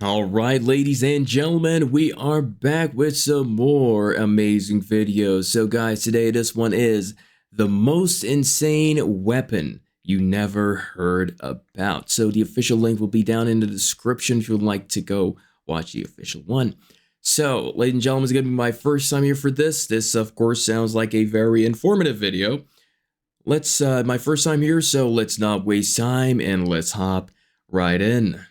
All right, ladies and gentlemen, we are back with some more amazing videos. So guys, today this one is the most insane weapon you never heard about. So the official link will be down in the description if you'd like to go watch the official one. So, ladies and gentlemen, it's going to be my first time here for this. This, of course, sounds like a very informative video. My first time here, so let's not waste time and let's hop right in.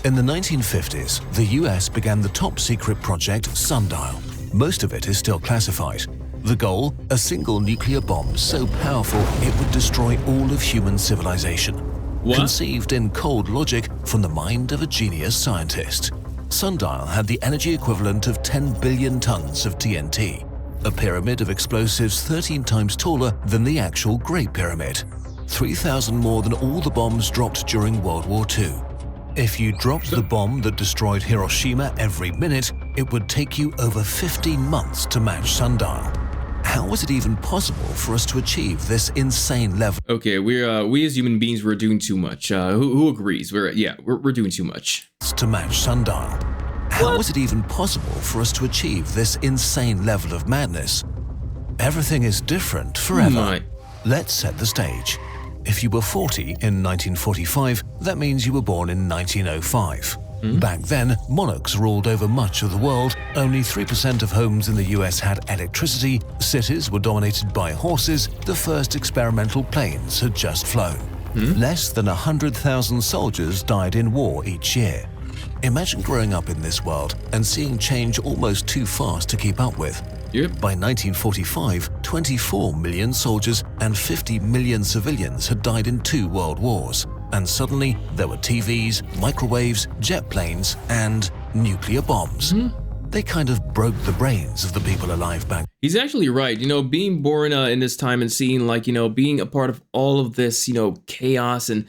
In the 1950s, the US began the top-secret project Sundial. Most of it is still classified. The goal? A single nuclear bomb so powerful it would destroy all of human civilization. What? Conceived in cold logic from the mind of a genius scientist. Sundial had the energy equivalent of 10 billion tons of TNT, a pyramid of explosives 13 times taller than the actual Great Pyramid, 3,000 more than all the bombs dropped during World War II. If you dropped the bomb that destroyed Hiroshima every minute, it would take you over 15 months to match Sundial. How was it even possible for us to achieve this insane level? Okay, we as human beings, we're doing too much. Who agrees? We're doing too much. To match Sundial. How was it even possible for us to achieve this insane level of madness? Everything is different forever. Let's set the stage. If you were 40 in 1945, that means you were born in 1905. Back then, monarchs ruled over much of the world. Only 3% of homes in the US had electricity, cities were dominated by horses, the first experimental planes had just flown. Less than 100,000 soldiers died in war each year. Imagine growing up in this world and seeing change almost too fast to keep up with. By 1945, 24 million soldiers and 50 million civilians had died in 2 world wars. And suddenly, there were TVs, microwaves, jet planes, and nuclear bombs. They kind of broke the brains of the people alive back. He's actually right. You know, being born in this time and seeing, like, you know, being a part of all of this, you know, chaos and,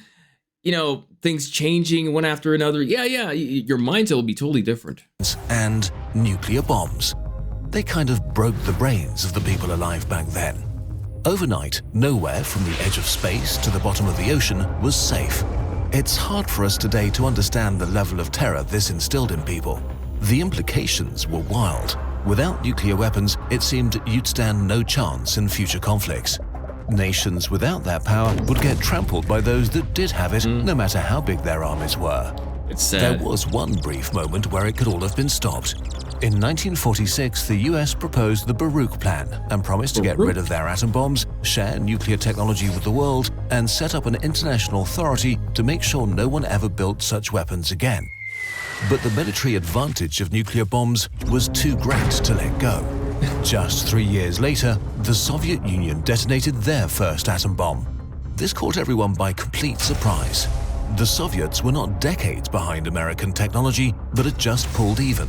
you know, things changing one after another. Your mindset will be totally different. And nuclear bombs. They kind of broke the brains of the people alive back then. Overnight, nowhere from the edge of space to the bottom of the ocean was safe. It's hard for us today to understand the level of terror this instilled in people. The implications were wild. Without nuclear weapons, it seemed you'd stand no chance in future conflicts. Nations without that power would get trampled by those that did have it, no matter how big their armies were. It's sad. There was one brief moment where it could all have been stopped. In 1946, the US proposed the Baruch Plan and promised to get rid of their atom bombs, share nuclear technology with the world, and set up an international authority to make sure no one ever built such weapons again. But the military advantage of nuclear bombs was too great to let go. Just 3 years later, the Soviet Union detonated their first atom bomb. This caught everyone by complete surprise. The Soviets were not decades behind American technology, but had just pulled even.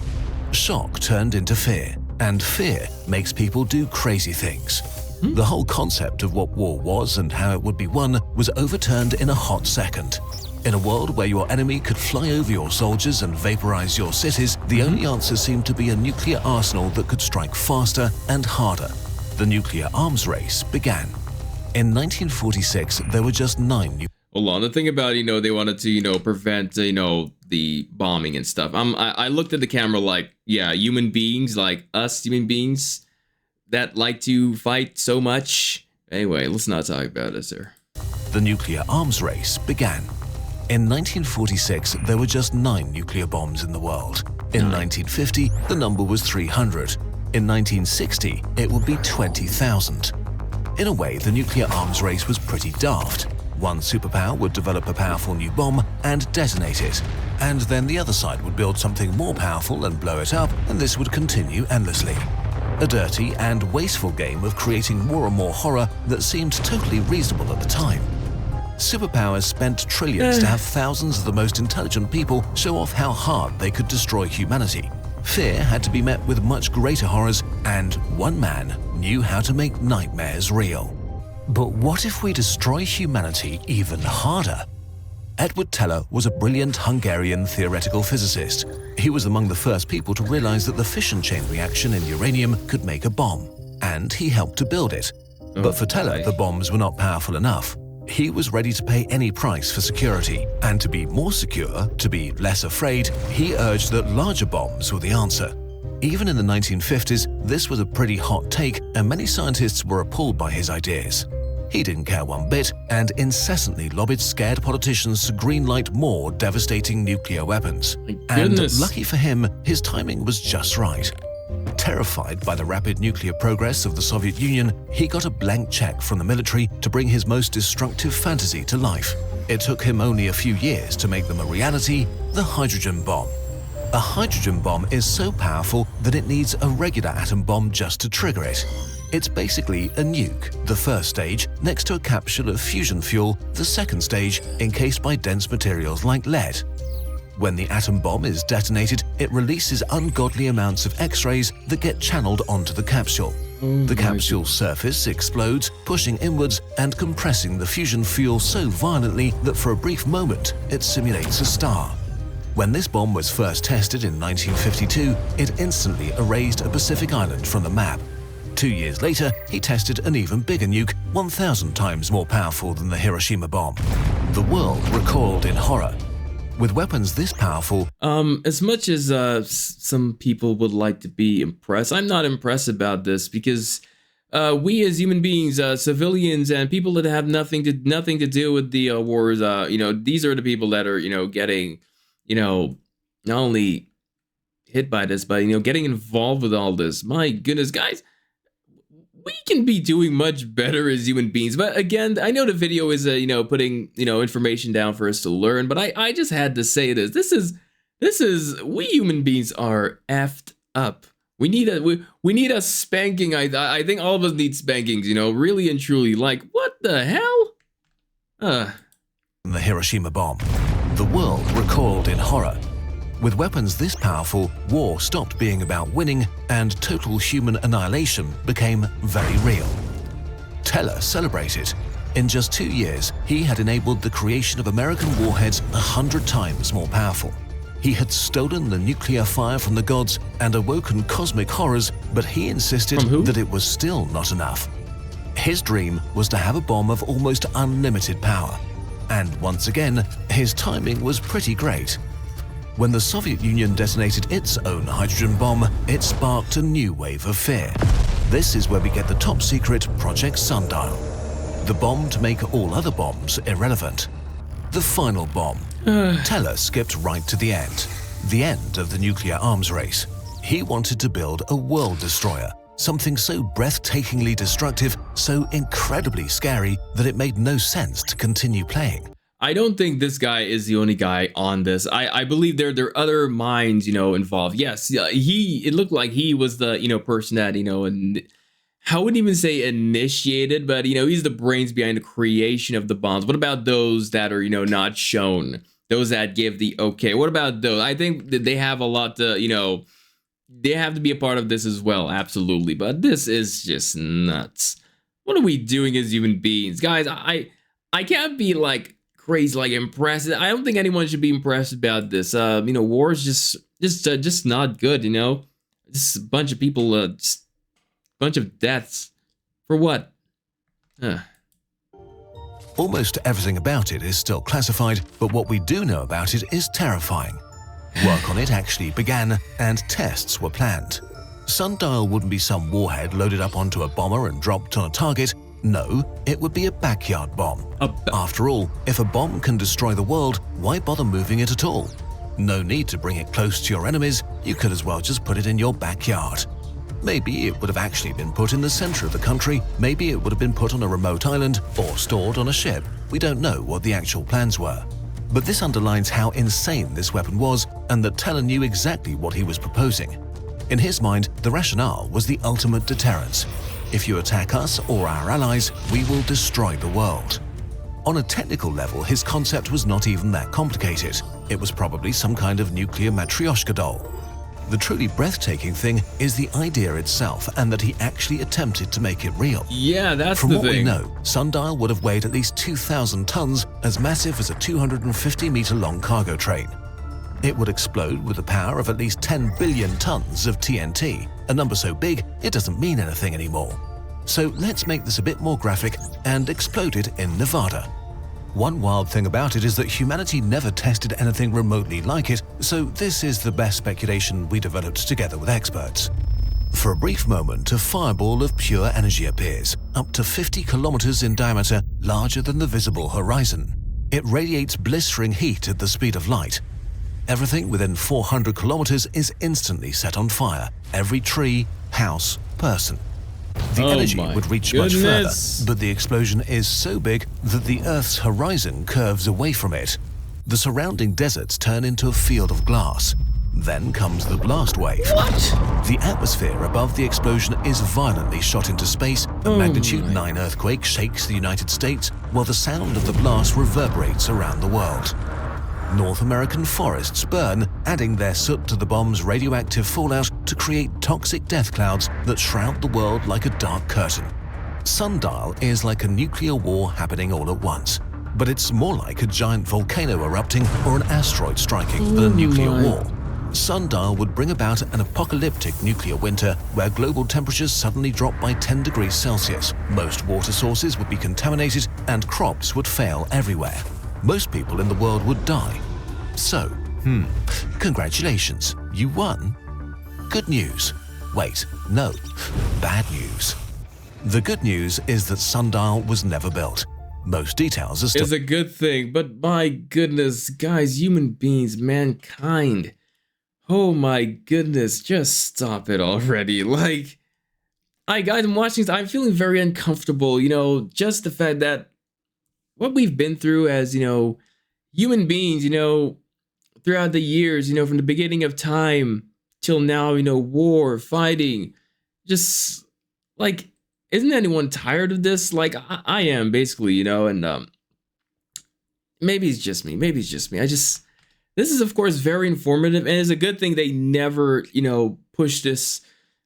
Shock turned into fear, and fear makes people do crazy things. The whole concept of what war was and how it would be won was overturned in a hot second. In a world where your enemy could fly over your soldiers and vaporize your cities, the only answer seemed to be a nuclear arsenal that could strike faster and harder. The nuclear arms race began. In 1946, there were just 9 Hold on, the thing about, you know, they wanted to, you know, prevent, you know, the bombing and stuff. I looked at the camera like, yeah, human beings, like us human beings that like to fight so much. Anyway, let's not talk about this here. The nuclear arms race began. In 1946, there were just 9 nuclear bombs in the world. In 1950, the number was 300. In 1960, it would be 20,000. In a way, the nuclear arms race was pretty daft. One superpower would develop a powerful new bomb and detonate it, and then the other side would build something more powerful and blow it up, and this would continue endlessly. A dirty and wasteful game of creating more and more horror that seemed totally reasonable at the time. Superpowers spent trillions to have thousands of the most intelligent people show off how hard they could destroy humanity. Fear had to be met with much greater horrors, and one man knew how to make nightmares real. But what if we destroy humanity even harder? Edward Teller was a brilliant Hungarian theoretical physicist. He was among the first people to realize that the fission chain reaction in uranium could make a bomb, and he helped to build it. But for Teller, the bombs were not powerful enough. He was ready to pay any price for security, and to be more secure, to be less afraid, he urged that larger bombs were the answer. Even in the 1950s, this was a pretty hot take, and many scientists were appalled by his ideas. He didn't care one bit and incessantly lobbied scared politicians to greenlight more devastating nuclear weapons. And lucky for him, his timing was just right. Terrified by the rapid nuclear progress of the Soviet Union, he got a blank check from the military to bring his most destructive fantasy to life. It took him only a few years to make them a reality: the hydrogen bomb. A hydrogen bomb is so powerful that it needs a regular atom bomb just to trigger it. It's basically a nuke, the first stage next to a capsule of fusion fuel, the second stage encased by dense materials like lead. When the atom bomb is detonated, it releases ungodly amounts of X-rays that get channeled onto the capsule. The capsule's surface explodes, pushing inwards and compressing the fusion fuel so violently that for a brief moment it simulates a star. When this bomb was first tested in 1952, it instantly erased a Pacific island from the map. 2 years later, he tested an even bigger nuke, 1,000 times more powerful than the Hiroshima bomb. The world recoiled in horror. With weapons this powerful, as much as some people would like to be impressed, I'm not impressed about this, because we as human beings, civilians and people that have nothing to do with the wars, these are the people that are, getting, not only hit by this, but getting involved with all this. My goodness, guys, we can be doing much better as human beings. But again, I know the video is putting information down for us to learn, but I just had to say this. This is we human beings are effed up. We need a spanking. I think all of us need spankings, really and truly. Like, what the hell? The Hiroshima bomb. The world recoiled in horror. With weapons this powerful, war stopped being about winning and total human annihilation became very real. Teller celebrated. In just 2 years, he had enabled the creation of American warheads 100 times more powerful. He had stolen the nuclear fire from the gods and awoken cosmic horrors, but he insisted that it was still not enough. His dream was to have a bomb of almost unlimited power. And once again, his timing was pretty great. When the Soviet Union detonated its own hydrogen bomb, it sparked a new wave of fear. This is where we get the top-secret Project Sundial, the bomb to make all other bombs irrelevant. The final bomb. Teller skipped right to the end of the nuclear arms race. He wanted to build a world destroyer, something so breathtakingly destructive, so incredibly scary that it made no sense to continue playing. I don't think this guy is the only guy on this. I believe there are other minds, involved. Yes, it looked like he was the, person that, and I wouldn't even say initiated, but, he's the brains behind the creation of the bombs. What about those that are, not shown? Those that give the okay. What about those? I think that they have a lot to, they have to be a part of this as well. Absolutely. But this is just nuts. What are we doing as human beings? Guys, I can't be like crazy, like impressed. I don't think anyone should be impressed about this. War is just not good. Just a bunch of people, just a bunch of deaths for what? Almost everything about it is still classified, but what we do know about it is terrifying. Work on it actually began, and tests were planned. Sundial wouldn't be some warhead loaded up onto a bomber and dropped on a target. No, it would be a backyard bomb. After all, if a bomb can destroy the world, why bother moving it at all? No need to bring it close to your enemies, you could as well just put it in your backyard. Maybe it would have actually been put in the center of the country, maybe it would have been put on a remote island or stored on a ship. We don't know what the actual plans were. But this underlines how insane this weapon was and that Teller knew exactly what he was proposing. In his mind, the rationale was the ultimate deterrence. If you attack us or our allies, we will destroy the world. On a technical level, his concept was not even that complicated. It was probably some kind of nuclear Matryoshka doll. The truly breathtaking thing is the idea itself and that he actually attempted to make it real. Yeah, that's the thing. From what we know, Sundial would have weighed at least 2,000 tons, as massive as a 250-meter-long cargo train. It would explode with the power of at least 10 billion tons of TNT, a number so big it doesn't mean anything anymore. So let's make this a bit more graphic and explode it in Nevada. One wild thing about it is that humanity never tested anything remotely like it, so this is the best speculation we developed together with experts. For a brief moment, a fireball of pure energy appears, up to 50 kilometers in diameter, larger than the visible horizon. It radiates blistering heat at the speed of light. Everything within 400 kilometers is instantly set on fire. Every tree, house, person. The energy would reach much further, but the explosion is so big that the Earth's horizon curves away from it. The surrounding deserts turn into a field of glass. Then comes the blast wave. What? The atmosphere above the explosion is violently shot into space. A magnitude 9 earthquake shakes the United States, while the sound of the blast reverberates around the world. North American forests burn, adding their soot to the bomb's radioactive fallout to create toxic death clouds that shroud the world like a dark curtain. Sundial is like a nuclear war happening all at once, but it's more like a giant volcano erupting or an asteroid striking than a nuclear war. Sundial would bring about an apocalyptic nuclear winter where global temperatures suddenly drop by 10 degrees Celsius. Most water sources would be contaminated and crops would fail everywhere. Most people in the world would die. So, congratulations, you won. Good news. Wait, no, bad news. The good news is that Sundial was never built. Most details are still— It's a good thing, but my goodness, guys, human beings, mankind. Oh my goodness, just stop it already. Like, guys, I'm watching this, I'm feeling very uncomfortable, just the fact that what we've been through as, human beings, throughout the years, from the beginning of time till now, war, fighting, just like, isn't anyone tired of this? Like, I am basically, and maybe it's just me. This is, of course, very informative, and it's a good thing they never, push this,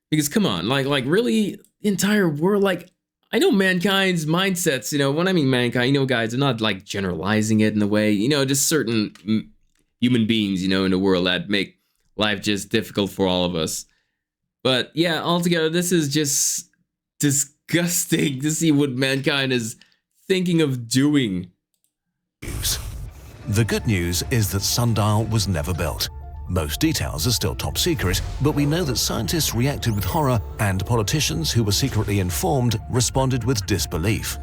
because come on, like really, the entire world, like, I know mankind's mindsets, when I mean mankind, guys, I'm not like generalizing it in a way, just certain human beings, in the world that make life just difficult for all of us. But yeah, altogether, this is just disgusting to see what mankind is thinking of doing. The good news is that Sundial was never built. Most details are still top secret, but we know that scientists reacted with horror and politicians who were secretly informed responded with disbelief.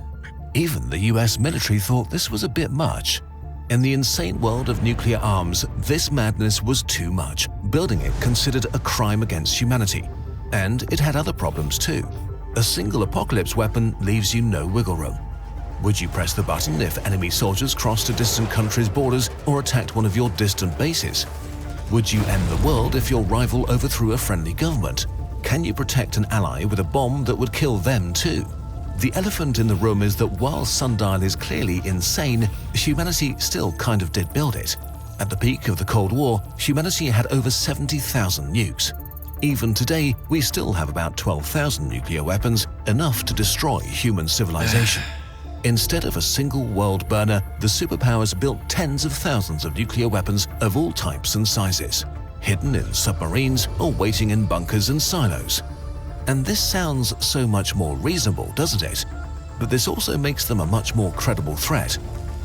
Even the US military thought this was a bit much. In the insane world of nuclear arms, this madness was too much, building it considered a crime against humanity. And it had other problems too. A single apocalypse weapon leaves you no wiggle room. Would you press the button if enemy soldiers crossed a distant country's borders or attacked one of your distant bases? Would you end the world if your rival overthrew a friendly government? Can you protect an ally with a bomb that would kill them too? The elephant in the room is that while Sundial is clearly insane, humanity still kind of did build it. At the peak of the Cold War, humanity had over 70,000 nukes. Even today, we still have about 12,000 nuclear weapons, enough to destroy human civilization. Instead of a single world burner, the superpowers built tens of thousands of nuclear weapons of all types and sizes, hidden in submarines or waiting in bunkers and silos. And this sounds so much more reasonable, doesn't it? But this also makes them a much more credible threat.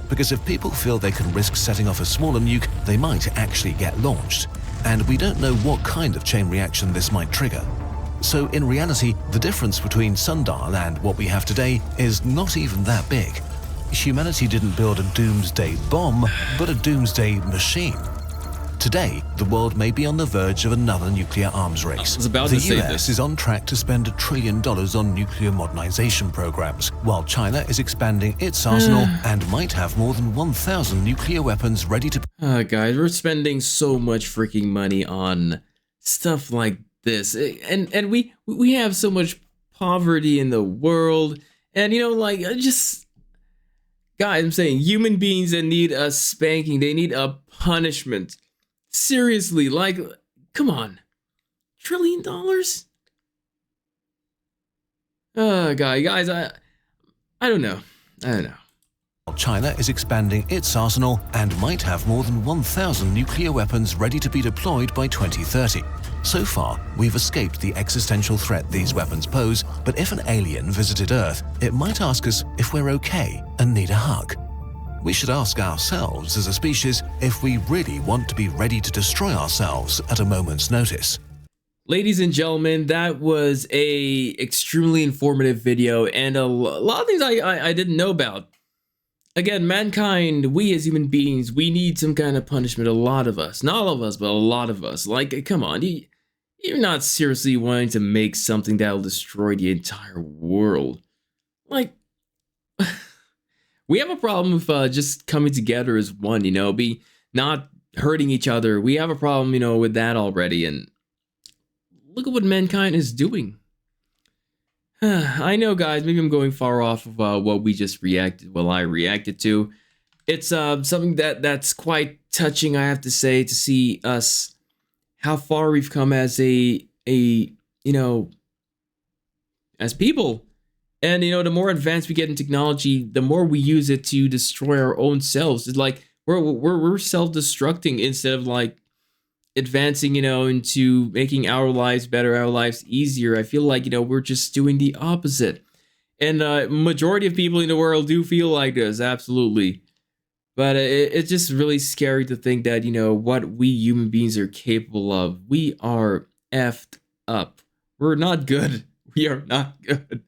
Because if people feel they can risk setting off a smaller nuke, they might actually get launched. And we don't know what kind of chain reaction this might trigger. So in reality, the difference between Sundial and what we have today is not even that big. Humanity didn't build a doomsday bomb, but a doomsday machine. Today, the world may be on the verge of another nuclear arms race. The US is on track to spend $1 trillion on nuclear modernization programs, while China is expanding its arsenal and might have more than 1,000 nuclear weapons ready to— Guys, we're spending so much freaking money on stuff like this, and we have so much poverty in the world, and just guys, I'm saying human beings that need a spanking, they need a punishment. Seriously, like, come on, $1 trillion? Guys, I don't know. China is expanding its arsenal and might have more than 1,000 nuclear weapons ready to be deployed by 2030. So far, we've escaped the existential threat these weapons pose, but if an alien visited Earth, it might ask us if we're okay and need a hug. We should ask ourselves as a species if we really want to be ready to destroy ourselves at a moment's notice. Ladies and gentlemen, that was a extremely informative video and a lot of things I didn't know about. Again, mankind, we as human beings, we need some kind of punishment. A lot of us, not all of us, but a lot of us. Like, come on, you're not seriously wanting to make something that'll destroy the entire world. Like, we have a problem with just coming together as one, you know, be not hurting each other. We have a problem, you know, with that already, and look at what mankind is doing. I know, guys, maybe I'm going far off of what we just reacted, I reacted to. It's something that's quite touching, I have to say, to see us, how far we've come as you know, as people. And, you know, the more advanced we get in technology, the more we use it to destroy our own selves. It's like we're self-destructing instead of like advancing, you know, into making our lives better, our lives easier. I feel like, you know, we're just doing the opposite. And majority of people in the world do feel like this, absolutely. But it's just really scary to think that, you know, what we human beings are capable of. We are effed up. We're not good. We are not good.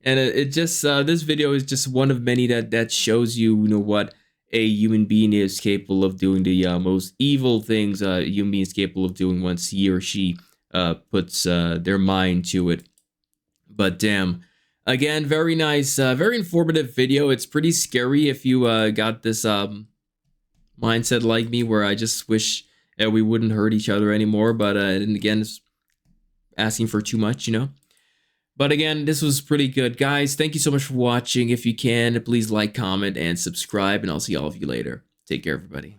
And it just, this video is just one of many that shows you, you know, what a human being is capable of doing, the most evil things a human being is capable of doing once he or she puts their mind to it. But damn, again, very nice, very informative video. It's pretty scary if you got this mindset like me, where I just wish that we wouldn't hurt each other anymore. But and again, it's asking for too much, you know. But again, this was pretty good. Guys, thank you so much for watching. If you can, please like, comment, and subscribe, and I'll see all of you later. Take care, everybody.